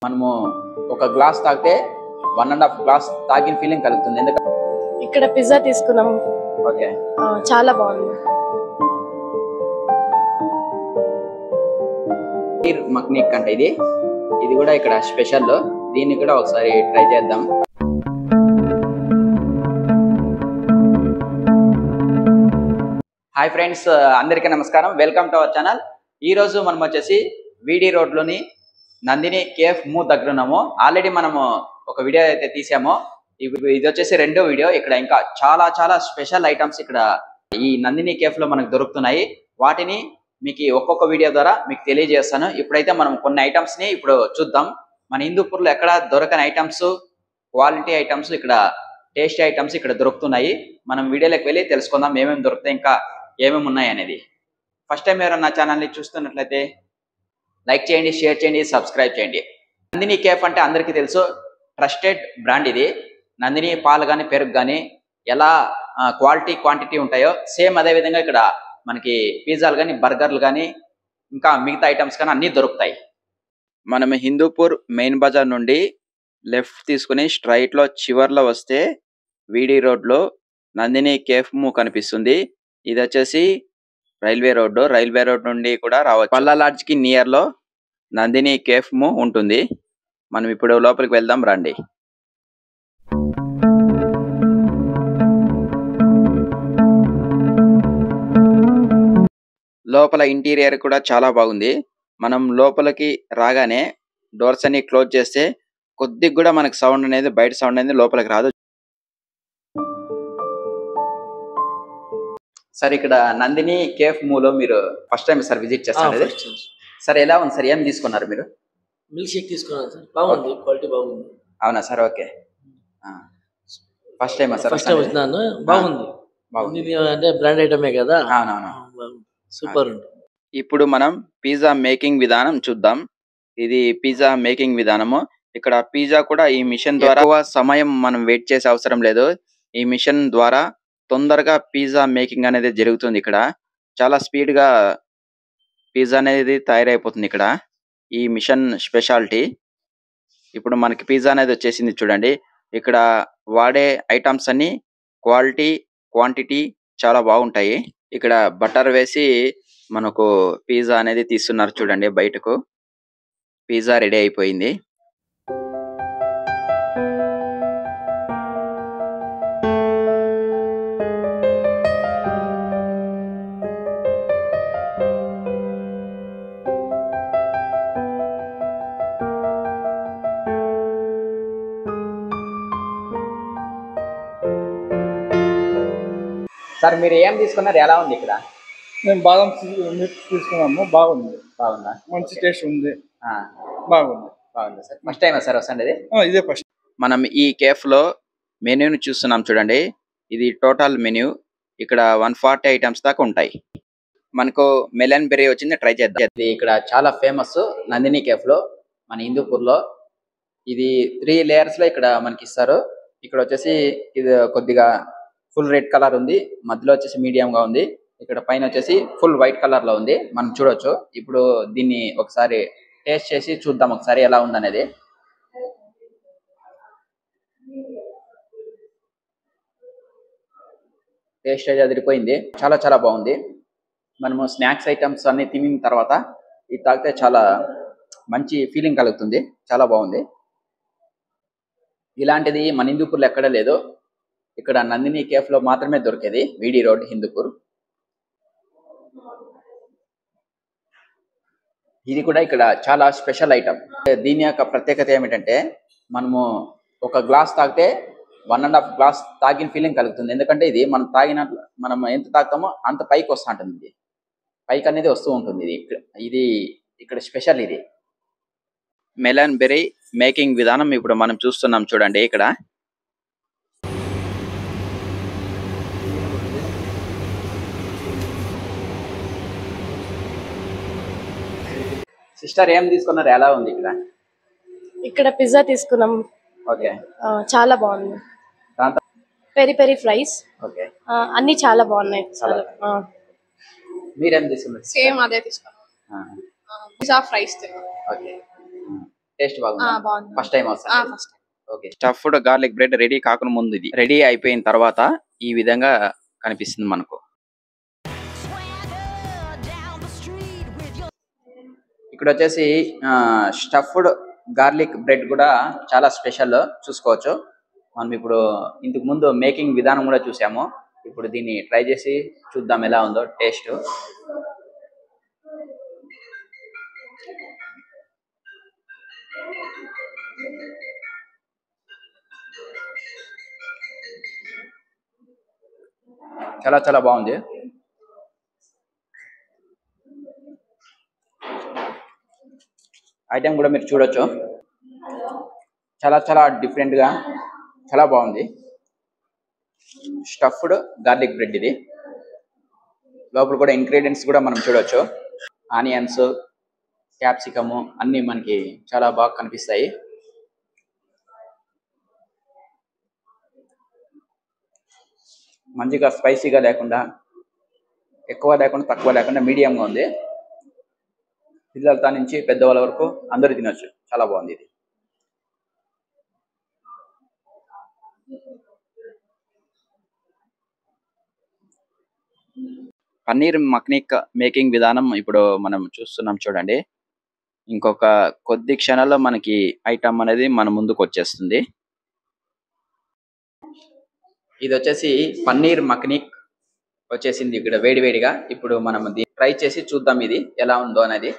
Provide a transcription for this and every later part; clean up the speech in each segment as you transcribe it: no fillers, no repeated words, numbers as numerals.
మనము ఒక గ్లాస్ తాగితే 1.5 గ్లాస్ తాగిన ఫీలింగ్ కలుగుతుంది. ఎందుకంటే ఇక్కడ పిజ్జా తీసుకున్నాం. ఓకే, చాలా బాగుంది. మక్నిక్ అంటే ఇది కూడా ఇక్కడ స్పెషల్. దీన్ని కూడా ఒకసారి ట్రై చేద్దాం. హాయ్ ఫ్రెండ్స్, అందరికీ నమస్కారం. Welcome to our channel. ఈరోజు మనం వచ్చేసి వీడి రోడ్లోని నందిని కేఫ్ మూ దగ్గర ఉన్నాము. ఆల్రెడీ మనము ఒక వీడియో అయితే తీసాము. ఇది వచ్చేసి రెండో వీడియో. ఇక్కడ ఇంకా చాలా స్పెషల్ ఐటమ్స్ ఇక్కడ ఈ నందిని కేఫ్ లో మనకు దొరుకుతున్నాయి. వాటిని మీకు ఒక్కొక్క వీడియో ద్వారా మీకు తెలియజేస్తాను. ఇప్పుడైతే మనం కొన్ని ఐటమ్స్ ని ఇప్పుడు చూద్దాం. మన హిందూపూర్లో ఎక్కడ దొరకని ఐటమ్స్, క్వాలిటీ ఐటమ్స్, ఇక్కడ టేస్టీ ఐటమ్స్ ఇక్కడ దొరుకుతున్నాయి. మనం వీడియోలోకి వెళ్ళి తెలుసుకుందాం ఏమేమి దొరుకుతాయి, ఇంకా ఏమేమి ఉన్నాయి అనేది. ఫస్ట్ టైం ఎవరైనా నా ఛానల్ని చూస్తున్నట్లయితే లైక్ చేయండి, షేర్ చేయండి, సబ్స్క్రైబ్ చేయండి. నందిని కేఫ్ అంటే అందరికీ తెలుసు, ట్రస్టెడ్ బ్రాండ్ ఇది. నందిని పాలు కానీ పెరుగు కానీ ఎలా క్వాంటిటీ ఉంటాయో సేమ్ అదే విధంగా ఇక్కడ మనకి పిజ్జాలు కానీ బర్గర్లు కానీ ఇంకా మిగతా ఐటమ్స్ కానీ అన్నీ దొరుకుతాయి. మనం హిందూపూర్ మెయిన్ బజార్ నుండి లెఫ్ట్ తీసుకుని స్ట్రైట్లో చివర్లో వస్తే వీడి రోడ్లో నందిని కేఫ్ మూ కనిపిస్తుంది. ఇది వచ్చేసి రైల్వే రోడ్ నుండి కూడా రావచ్చు. పల్లా లాడ్జ్కి నియర్లో నందిని కేఫ్ మూ ఉంటుంది. మనం ఇప్పుడు లోపలికి వెళ్దాం రండి. లోపల ఇంటీరియర్ కూడా చాలా బాగుంది. మనం లోపలికి రాగానే డోర్స్ అన్ని క్లోజ్ చేస్తే కొద్దిగా కూడా మనకు సౌండ్ అనేది, బయట సౌండ్ అనేది లోపలికి రాదు. సార్, ఇక్కడ నందిని కేఫ్ మూలో మీరు ఫస్ట్ టైం సార్ విజిట్ చేస్తారు సార్? ఎలా ఉంది సార్? ఏం తీసుకున్నారు మీరు? మిల్క్ షేక్ తీసుకున్నాను సార్. బాగుంది, క్వాలిటీ బాగుంది. అవునా sir? Okay, first time sir? First time వచ్చినాను. బాగుంది అంటే బ్రాండ్ ఐటమే కదా. అవునవును, సూపర్ ఉంది. ఇప్పుడు మనం పిజ్జా మేకింగ్ విధానం చూద్దాం. ఇది పిజ్జా మేకింగ్ విధానము. ఇక్కడ పిజ్జా కూడా ఈ మిషన్ ద్వారా సమయం మనం వెయిట్ చేసే అవసరం లేదు. ఈ మిషన్ ద్వారా తొందరగా పిజ్జా మేకింగ్ అనేది జరుగుతుంది. ఇక్కడ చాలా స్పీడ్ గా పిజ్జా అనేది తయారైపోతుంది. ఇక్కడ ఈ మిషన్ స్పెషాలిటీ. ఇప్పుడు మనకి పిజ్జా అనేది వచ్చేసింది చూడండి. ఇక్కడ వాడే ఐటమ్స్ అన్ని క్వాంటిటీ చాలా బాగుంటాయి. ఇక్కడ బటర్ వేసి మనకు పిజ్జా అనేది తీస్తున్నారు చూడండి. బయటకు పిజ్జా రెడీ అయిపోయింది. సార్, మీరు ఏం తీసుకున్నారు? ఎలా ఉంది ఇక్కడ? మేము బాదం మిల్క్ తీసుకున్నాము. బాగుందా? మంచి టేస్ట్ ఉంది. బాగుంది సార్. ఫస్ట్ టైం సార్ వస్తుంది? ఇదే ఫస్ట్. మనం ఈ కేఫ్ లో మెన్యూని చూస్తున్నాం చూడండి. ఇది టోటల్ మెన్యూ. ఇక్కడ 140 ఐటమ్స్ దాకా ఉంటాయి. మనకు మెలన్ బెర్రీ వచ్చింది, ట్రై చేద్దాం. ఇది ఇక్కడ చాలా ఫేమస్ నందిని కేఫ్ లో, మన హిందూపూర్ లో. ఇది 3 లేయర్స్ లో ఇక్కడ మనకి ఇస్తారు. ఇక్కడ వచ్చేసి ఇది కొద్దిగా ఫుల్ రెడ్ కలర్ ఉంది, మధ్యలో వచ్చేసి మీడియం గా ఉంది, ఇక్కడ పైన వచ్చేసి ఫుల్ వైట్ కలర్ లో ఉంది. మనం చూడొచ్చు. ఇప్పుడు దీన్ని ఒకసారి టేస్ట్ చేసి చూద్దాం ఒకసారి ఎలా ఉందనేది. టేస్ట్ అయితే అదిరిపోయింది. చాలా బాగుంది. మనము స్నాక్స్ ఐటమ్స్ అన్ని తినిన తర్వాత ఇది తాగితే చాలా మంచి ఫీలింగ్ కలుగుతుంది. చాలా బాగుంది. ఇలాంటిది మన హిందూపూర్లో ఎక్కడ లేదు. ఇక్కడ నందిని కేఫ్ లో మాత్రమే దొరికేది, వీడి రోడ్, హిందూపూర్. ఇది కూడా ఇక్కడ చాలా స్పెషల్ ఐటమ్. దీని యొక్క ప్రత్యేకత ఏమిటంటే మనము ఒక గ్లాస్ తాగితే 1.5 గ్లాస్ తాగిన ఫీలింగ్ కలుగుతుంది. ఎందుకంటే ఇది మనం ఎంత తాగుతామో అంత పైకి వస్తూ ఉంటుంది. ఇది పైకి అనేది వస్తూ ఉంటుంది. ఇది ఇక్కడ స్పెషల్. ఇది మెలన్ బెర్రీ మేకింగ్ విధానం ఇప్పుడు మనం చూస్తున్నాం చూడండి. ఇక్కడ సిస్టర్, ఏం తీసుకున్నారు? ఎలా ఉంది ఇక్కడ? ఇక్కడ పిజ్జా తీసుకున్నాం. ఓకే, చాలా బాగుంది. Peri fries. ఓకే, అన్ని చాలా బాగున్నాయి. మీరేం తీసుకున్నారు? సేమ్ అదే తీసుకున్నాం. పిజ్జా ఫ్రైస్ తిన్నాం. ఓకే, టేస్ట్ బాగుంది. బాగుంది. ఫస్ట్ టైం వస్తాను. First okay, stuffed garlic bread ready కాకుండా ముందు ఇది రెడీ అయిపోయిన తర్వాత ఈ విధంగా కనిపిస్తుంది మనకు. ఇక్కడ వచ్చేసి స్టఫ్డ్ గార్లిక్ బ్రెడ్ కూడా చాలా స్పెషల్ చూసుకోవచ్చు. మనం ఇప్పుడు ఇంతకు ముందు మేకింగ్ విధానం కూడా చూసాము. ఇప్పుడు దీన్ని ట్రై చేసి చూద్దాం ఎలా ఉందో టేస్ట్. చాలా చాలా బాగుంది. ఐటెం కూడా మీరు చూడొచ్చు, చాలా చాలా డిఫరెంట్గా చాలా బాగుంది. స్టఫ్డ్ గార్లిక్ బ్రెడ్ ఇది. లోపల కూడా ఇంగ్రీడియంట్స్ కూడా మనం చూడొచ్చు. ఆనియన్స్, క్యాప్సికము అన్నీ మనకి చాలా బాగా కనిపిస్తాయి. మంచిగా స్పైసీగా లేకుండా, ఎక్కువ లేకుండా తక్కువ లేకుండా మీడియంగా ఉంది. పిల్లలతో నుంచి పెద్దవాళ్ళ వరకు అందరూ తినొచ్చు. చాలా బాగుంది ఇది. పన్నీర్ మక్నిక్ మేకింగ్ విధానం ఇప్పుడు మనం చూస్తున్నాం చూడండి. ఇంకొక కొద్ది క్షణాల్లో మనకి ఐటమ్ అనేది మన ముందుకు వచ్చేస్తుంది. ఇది వచ్చేసి పన్నీర్ మక్నిక్ వచ్చేసింది ఇక్కడ వేడివేడిగా. ఇప్పుడు మనం దీన్ని ట్రై చేసి చూద్దాం ఇది ఎలా ఉందో అనేది.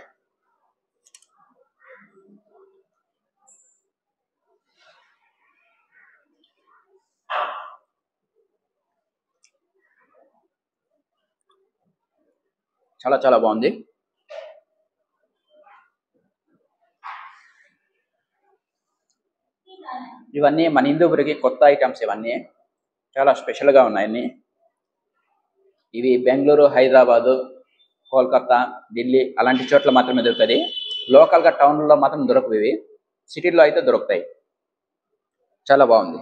చాలా చాలా బాగుంది. ఇవన్నీ మన హిందూపురికి కొత్త ఐటమ్స్. ఇవన్నీ చాలా స్పెషల్గా ఉన్నాయి. ఇవి బెంగళూరు, హైదరాబాదు, కోల్కతా, ఢిల్లీ అలాంటి చోట్ల మాత్రమే దొరుకుతుంది. లోకల్గా టౌన్లో మాత్రం దొరకవు. ఇవి సిటీలో అయితే దొరుకుతాయి. చాలా బాగుంది.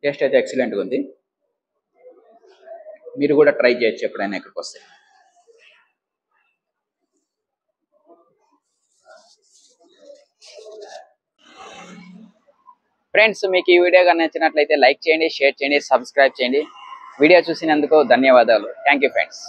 టేస్ట్ అయితే ఎక్సలెంట్గా ఉంది. మీరు కూడా ట్రై చేయొచ్చు ఎప్పుడైనా ఇక్కడికి వస్తే. ఫ్రెండ్స్, మీకు ఈ వీడియో కానీ నచ్చినట్లయితే లైక్ చేయండి, షేర్ చేయండి, సబ్స్క్రైబ్ చేయండి. వీడియో చూసినందుకు ధన్యవాదాలు. Thank you friends.